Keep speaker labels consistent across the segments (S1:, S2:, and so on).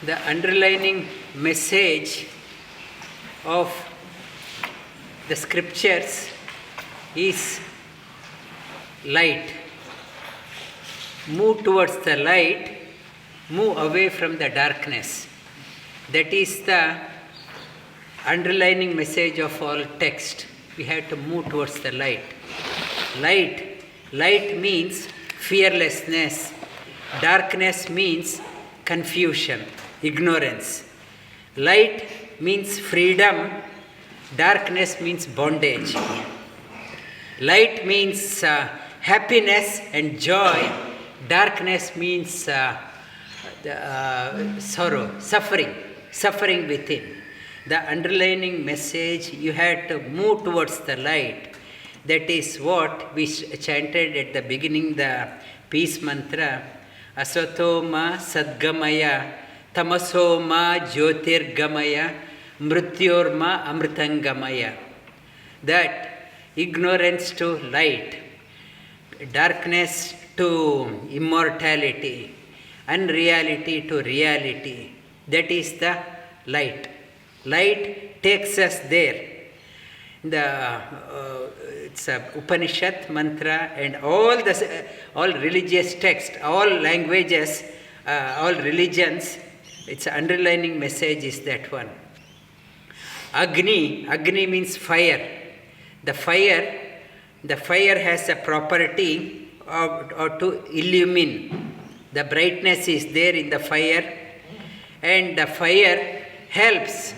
S1: The underlining message of the scriptures is light. Move towards the light, move away from the darkness. That is the underlining message of all text. We have to move towards the light. Light means fearlessness. Darkness means confusion, ignorance. Light means freedom. Darkness means bondage. Light means happiness and joy. Darkness means sorrow, suffering within. The underlining message, you have to move towards the light. That is what we chanted at the beginning, the peace mantra. Asatoma sadgamaya, tamasoma jyotirgamaya, mrityorma amritangamaya. That ignorance to light, darkness to immortality, unreality to reality. That is the light. Light takes us there. It's a Upanishad mantra, and all religious texts, all languages, all religions, its underlining message is that one. Agni means fire. The fire has a property or to illumine. The brightness is there in the fire, and the fire helps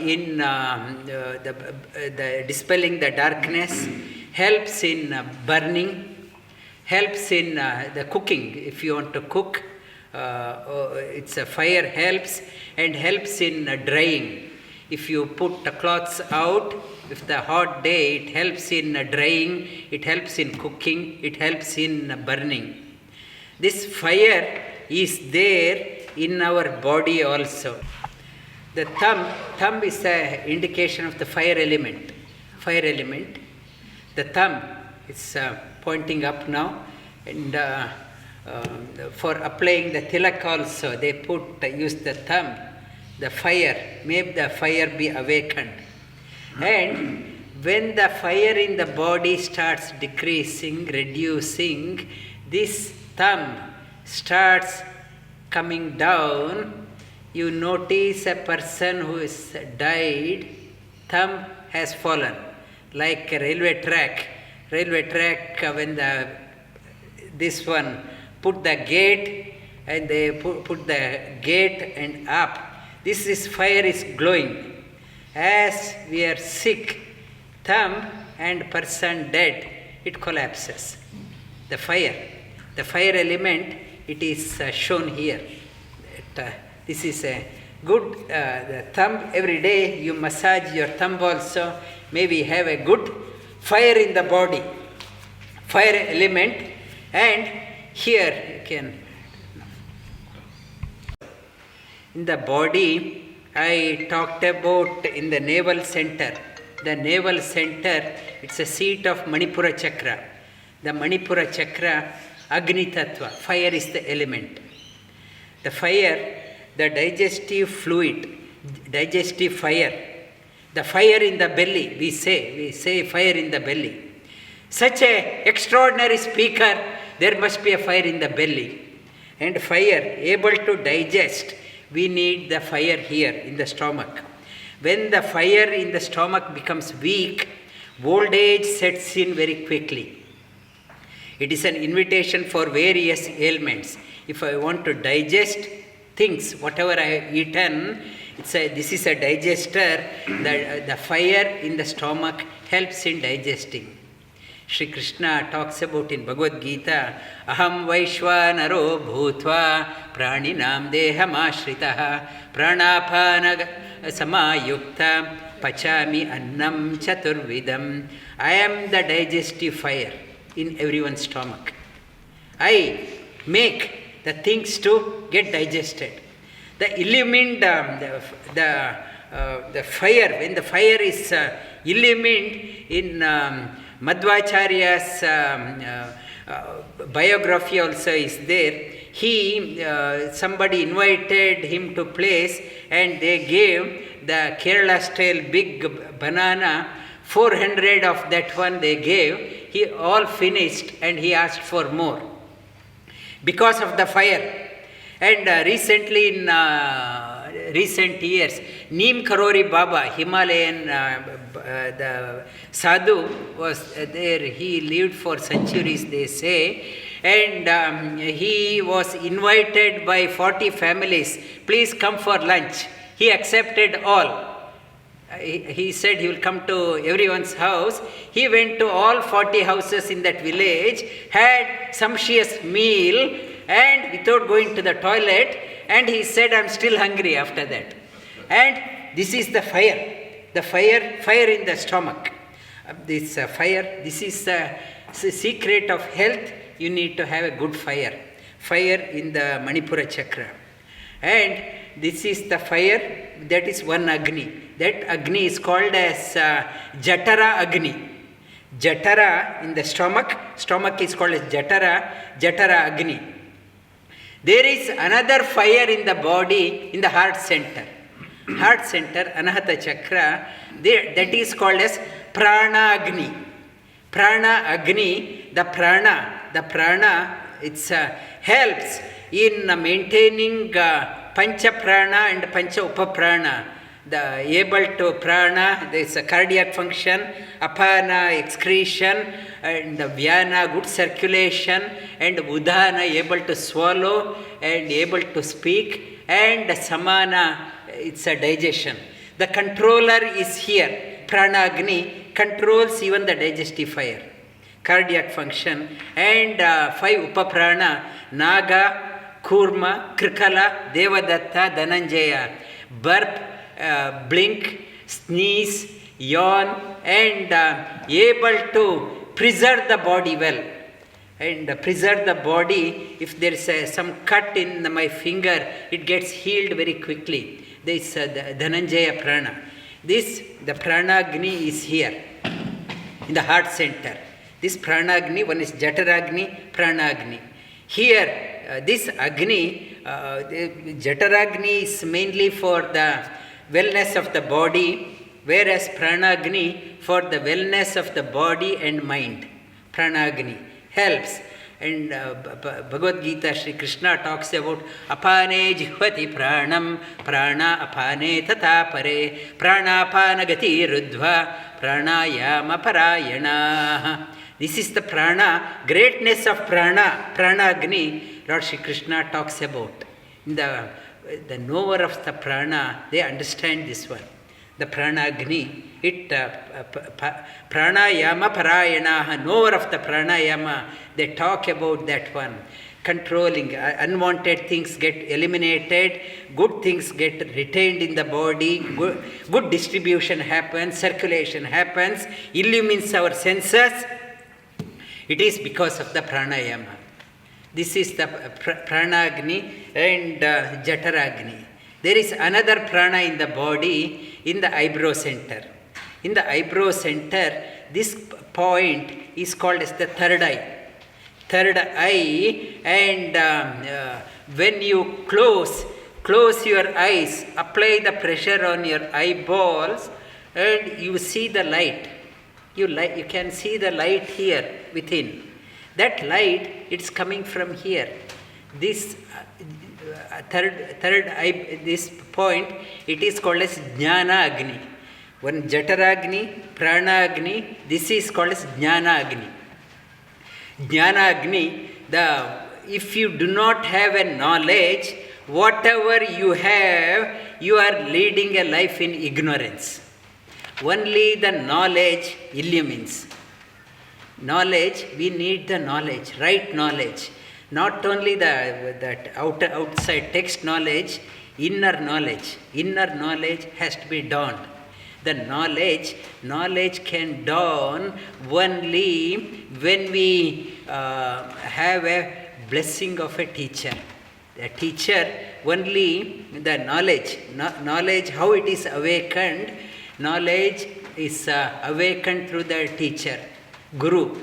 S1: in the dispelling the darkness, helps in burning, helps in the cooking. If you want to cook, it's a fire helps, and helps in drying. If you put the cloths out, if the hot day, it helps in drying, it helps in cooking, it helps in burning. This fire is there in our body also. The thumb is an indication of the fire element. The thumb is pointing up now, and for applying the tilak also, they use the thumb, the fire, make the fire be awakened. And when the fire in the body starts decreasing, reducing, this thumb starts coming down. You notice a person who is died, thumb has fallen, like a railway track. When this one put the gate, and they put the gate and up, this fire is glowing. As we are sick, thumb and person dead, it collapses. The fire element, it is shown here. This is a good the thumb. Every day you massage your thumb also. Maybe have a good fire in the body, fire element. And here you can, in the body, I talked about in the navel center. The navel center, it's a seat of Manipura chakra. The Manipura chakra, Agni Tattva, fire is the element. The fire, the digestive fluid, digestive fire, the fire in the belly, we say fire in the belly. Such a extraordinary speaker, there must be a fire in the belly. And fire, able to digest, we need the fire here in the stomach. When the fire in the stomach becomes weak, old age sets in very quickly. It is an invitation for various ailments. If I want to digest things, whatever I have eaten, this is a digester. The fire in the stomach helps in digesting. Sri Krishna talks about in Bhagavad Gita, Aham Vaishvanaro Bhutva Praninam Deham Ashritaha Pranapana Samayukta Pachami Annam Chaturvidam. I am the digestive fire in everyone's stomach. I make the things to get digested. The illumined, the fire, when the fire is illumined in Madhvacharya's biography also is there. somebody invited him to place, and they gave the Kerala style big banana. 400 of that one they gave. He all finished and he asked for more because of the fire. And recently, in recent years, Neem Karori Baba, Himalayan the sadhu, was there. He lived for centuries, they say. And he was invited by 40 families, please come for lunch. He accepted all. He said he will come to everyone's house. He went to all 40 houses in that village, had sumptuous meal, and without going to the toilet, and he said, I'm still hungry after that. And this is the fire in the stomach. This fire, this is the secret of health. You need to have a good fire in the Manipura chakra. And this is the fire, that is one Agni. That Agni is called as Jatara Agni. Jatara in the stomach is called as Jatara Agni. There is another fire in the body, in the heart center, Anahata chakra, that is called as Prana Agni. Prana Agni, the prana, it helps in maintaining Pancha Prana and Pancha Upaprana. The able to prana, there is a cardiac function, apana, excretion, and the vyana, good circulation, and udana, able to swallow and able to speak, and samana, it's a digestion. The controller is here. Prana Agni controls even the digestive fire, cardiac function, and 5 upaprana, Naga, Kurma, Krikala, Devadatta, Dhananjaya, burp, blink, sneeze, yawn, and able to preserve the body well. And preserve the body, if there is some cut in my finger, it gets healed very quickly. This the Dhananjaya Prana. The Pranagni is here, in the heart center. This Pranagni, one is Jataragni, Pranagni. Here, this Agni, Jataragni is mainly for the wellness of the body, whereas Pranagni for the wellness of the body and mind. Pranagni helps. And Bhagavad Gita, Sri Krishna talks about apane jihvati pranam, prana apane tata pare, prana apana gati rudhva, pranayama parayana. This is the prana, greatness of prana, Pranagni, Lord Sri Krishna talks about. In the knower of the prana, they understand this one. The Pranagni, pranayama parayana, knower of the pranayama, they talk about that one. Controlling, unwanted things get eliminated, good things get retained in the body, good distribution happens, circulation happens, illumines our senses. It is because of the pranayama. This is the Pranagni and Jataragni. There is another prana in the body, in the eyebrow center. In the eyebrow center, this point is called as the third eye. Third eye, and when you close your eyes, apply the pressure on your eyeballs, and you see the light. You can see the light here within. That light, it's coming from here. This third eye, this point, it is called as Jnana Agni. One Jataragni, Prana Agni, this is called as Jnana Agni. Jnana Agni, if you do not have a knowledge, whatever you have, you are leading a life in ignorance. Only the knowledge illumines. Knowledge, we need the knowledge, right knowledge. Not only that outside text knowledge, inner knowledge. Inner knowledge has to be dawned. The knowledge can dawn only when we have a blessing of a teacher. The teacher, only the knowledge, how it is awakened, knowledge is awakened through the teacher. Guru,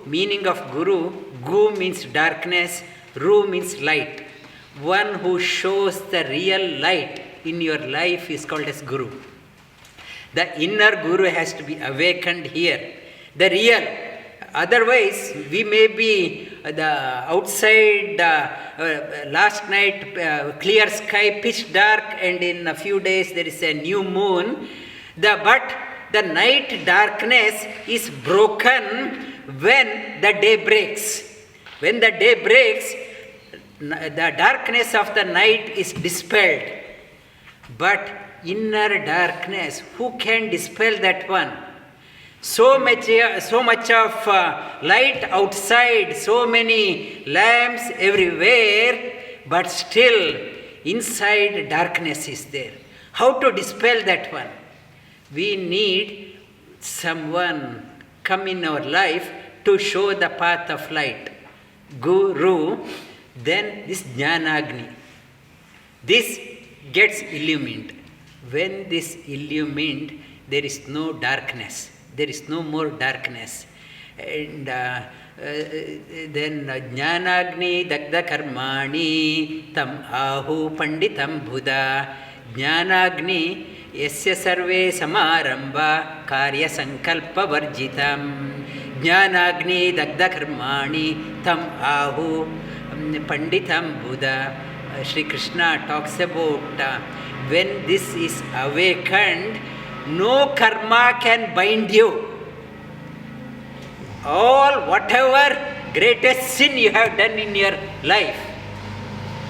S1: meaning of Guru, Gu means darkness, Ru means light. One who shows the real light in your life is called as Guru. The inner Guru has to be awakened here. The real. Otherwise, we may be the outside, last night, clear sky, pitch dark, and in a few days there is a new moon. But the night darkness is broken when the day breaks. When the day breaks, the darkness of the night is dispelled. But inner darkness, who can dispel that one? So much of light outside, so many lamps everywhere, but still inside darkness is there. How to dispel that one? We need someone come in our life to show the path of light. Guru, then this Jnanagni. This gets illumined. When this illumined, there is no darkness. There is no more darkness. And then Jnanagni Dagda Karmani Tam Ahu Panditam Buddha. Jnanagni Yasya Sarve Samaramba Karya Sankalpa Varjitam. Jnanagni Dagda Karmani Tam Ahu Panditam Buddha. Sri Krishna talks about when this is awakened, no karma can bind you. All whatever greatest sin you have done in your life,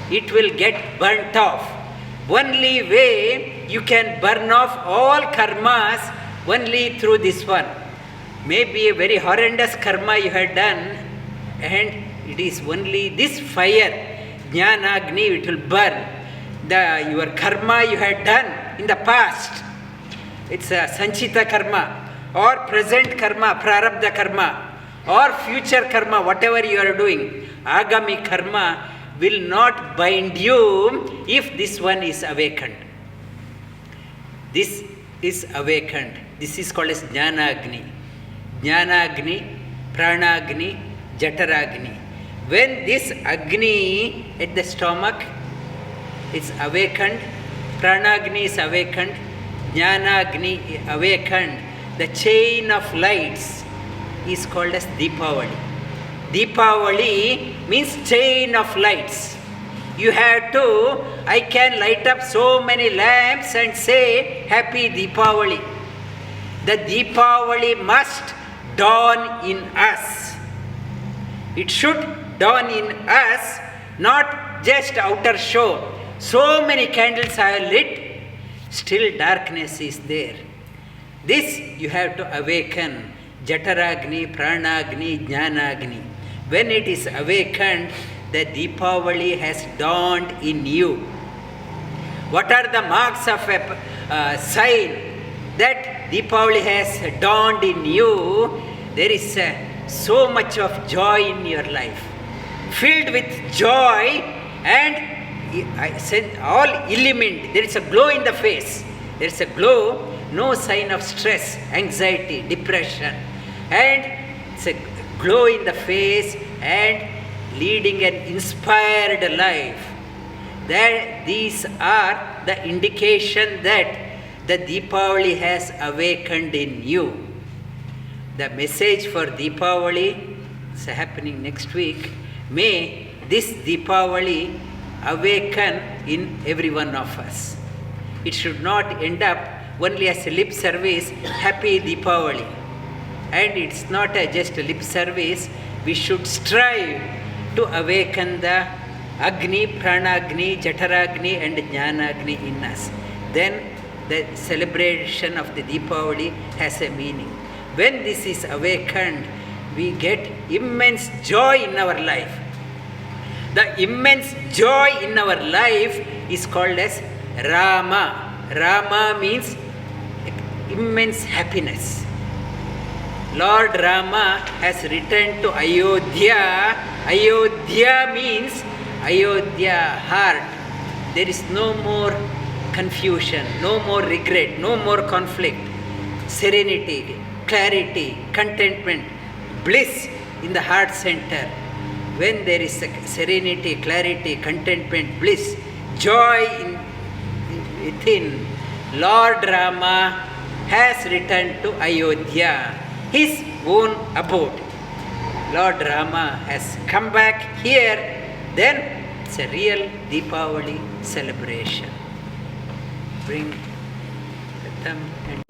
S1: it will get burnt off. Only way you can burn off all karmas only through this one. Maybe a very horrendous karma you have done, and it is only this fire, Jnanagni, it will burn. Your karma you had done in the past, it's a Sanchita karma, or present karma, Prarabdha karma, or future karma, whatever you are doing, Agami karma will not bind you if this one is awakened. This is awakened. This is called as Jnanagni. Jnanagni, Pranagni, Jataragni. When this Agni at the stomach is awakened, Pranagni is awakened, Jnanagni awakened, the chain of lights is called as Deepavali. Deepavali means chain of lights. You have to, I can light up so many lamps and say Happy Deepavali. The Deepavali must dawn in us. It should dawn in us, not just outer show. So many candles are lit, still darkness is there. This you have to awaken. Jataragni, Pranagni, Jnanagni. When it is awakened, the Deepavali has dawned in you. What are the marks of a sign that Deepavali has dawned in you? There is so much of joy in your life. Filled with joy, and I said all illumined. There is a glow in the face. There is a glow, no sign of stress, anxiety, depression. And it's a glow in the face and leading an inspired life. That these are the indication that the Deepavali has awakened in you. The message for Deepavali is happening next week. May this Deepavali awaken in every one of us. It should not end up only as a lip service, Happy Deepavali. And it's not just a lip service. We should strive to awaken the Agni, Pranagni, Jataragni and Jnanagni in us. Then the celebration of the Deepavali has a meaning. When this is awakened, we get immense joy in our life. The immense joy in our life is called as Rama. Rama means immense happiness. Lord Rama has returned to Ayodhya. Ayodhya means Ayodhya, heart. There is no more confusion, no more regret, no more conflict. Serenity, clarity, contentment, bliss in the heart center. when there is serenity, clarity, contentment, bliss, joy within, Lord Rama has returned to Ayodhya, his own abode. Lord Rama has come back here, then it's a real Deepavali celebration. Bring the thumb and